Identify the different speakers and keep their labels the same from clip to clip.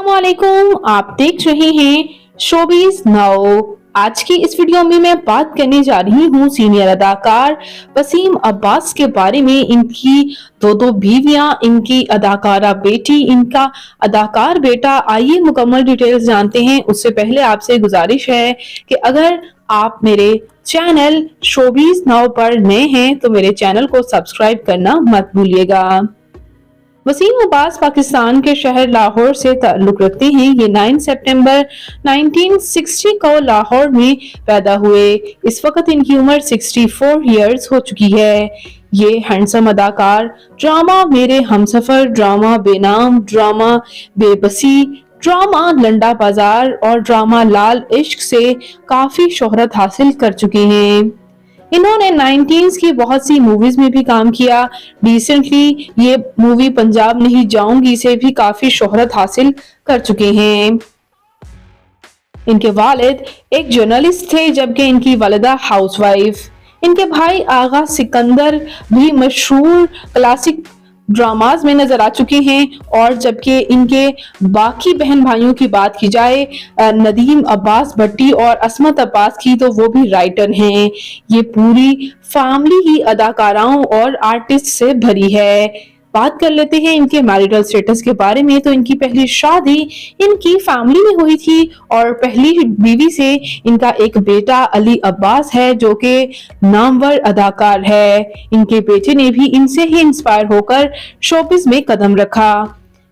Speaker 1: अस्सलामुअलैकुम, आप देख रहे हैं शोबीज नाउ। आज की इस वीडियो में मैं बात करने जा रही हूँ सीनियर अदाकार वसीम अब्बास के बारे में। इनकी दो बीवियां, इनकी अदाकारा बेटी, इनका अदाकार बेटा। आइए मुकम्मल डिटेल्स जानते हैं। उससे पहले आपसे गुजारिश है कि अगर आप मेरे चैनल शोबीज नाउ पर नए हैं तो मेरे चैनल को सब्सक्राइब करना मत भूलिएगा। वसीम अब्बास पाकिस्तान के शहर लाहौर से ताल्लुक रखते हैं। ये 9 सितंबर 1960 को लाहौर में पैदा हुए। इस वक्त इनकी उम्र 64 इयर्स हो चुकी है। ये हैंडसम अदाकार ड्रामा मेरे हमसफर, ड्रामा बेनाम, ड्रामा बेबसी, ड्रामा लंडा बाजार और ड्रामा लाल इश्क से काफी शोहरत हासिल कर चुके हैं। इन्होंने 90s की बहुत सी मूवीज में भी काम किया। रिसेंटली ये मूवी पंजाब नहीं जाऊंगी से भी काफी शोहरत हासिल कर चुके हैं। इनके वालिद एक जर्नलिस्ट थे जबकि इनकी वालिदा हाउसवाइफ। इनके भाई आगा सिकंदर भी मशहूर क्लासिक ड्रामाज में नजर आ चुके हैं। और जबकि इनके बाकी बहन भाइयों की बात की जाए, नदीम अब्बास भट्टी और असमत अब्बास की, तो वो भी राइटर हैं। ये पूरी फैमिली ही अदाकाराओं और आर्टिस्ट से भरी है। बात कर लेते हैं इनके मैरिटल स्टेटस के बारे में। तो इनकी पहली शादी इनकी फैमिली में हुई थी और पहली बीवी से इनका एक बेटा अली अब्बास है जो कि नामवर अदाकार है। इनके बेटे ने भी इनसे ही इंस्पायर होकर शोबिज़ में कदम रखा।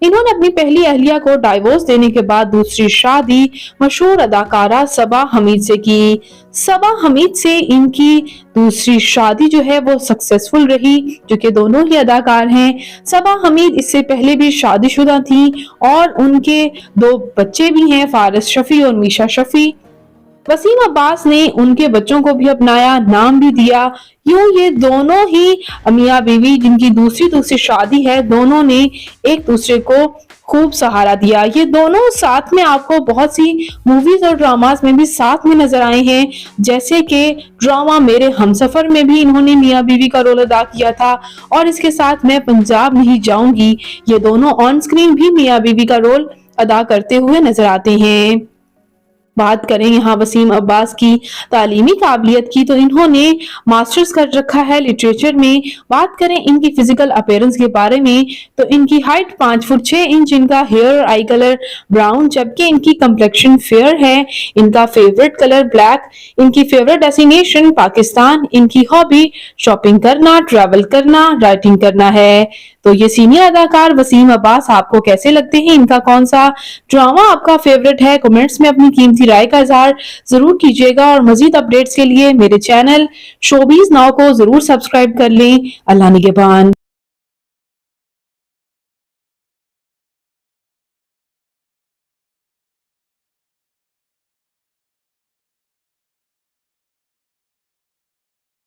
Speaker 1: इन्होंने अपनी पहली अहलिया को डाइवोर्स देने के बाद दूसरी शादी मशहूर अदाकारा सबा हमीद से की। सबा हमीद से इनकी दूसरी शादी जो है वो सक्सेसफुल रही, जो कि दोनों ही अदाकार हैं। सबा हमीद इससे पहले भी शादीशुदा थी और उनके 2 बच्चे भी हैं, फारिस शफी और मीशा शफी। वसीम अब्बास ने उनके बच्चों को भी अपनाया, नाम भी दिया। यूं ये दोनों ही मियां बीवी जिनकी दूसरी शादी है, दोनों ने एक दूसरे को खूब सहारा दिया। ये दोनों साथ में आपको बहुत सी मूवीज और ड्रामास में भी साथ में नजर आए हैं, जैसे कि ड्रामा मेरे हमसफर में भी इन्होंने मियां बीवी का रोल अदा किया था और इसके साथ मैं पंजाब नहीं जाऊंगी, ये दोनों ऑन स्क्रीन भी मियां बीवी का रोल अदा करते हुए नजर आते हैं। बात करें यहाँ वसीम अब्बास की तालीमी काबिलियत की, तो इन्होंने मास्टर्स कर रखा है लिटरेचर में। बात करें इनकी फिजिकल अपीयरेंस के बारे में, तो इनकी हाइट 5 फुट 6 इंच, इनका हेयर और आई कलर ब्राउन, जबकि इनकी कंप्लेक्शन फेयर है। इनका फेवरेट कलर ब्लैक। इनकी फेवरेट डेस्टिनेशन पाकिस्तान। इनकी हॉबी शॉपिंग करना, ट्रैवल करना, राइटिंग करना है। तो ये सीनियर अदाकार वसीम अब्बास आपको कैसे लगते हैं? इनका कौन सा ड्रामा आपका फेवरेट है? कमेंट्स में अपनी कीमती राय का इजहार जरूर कीजिएगा और मजीद अपडेट्स के लिए मेरे चैनल शोबीज नाउ को जरूर सब्सक्राइब कर लें। अल्लाह निगहबान।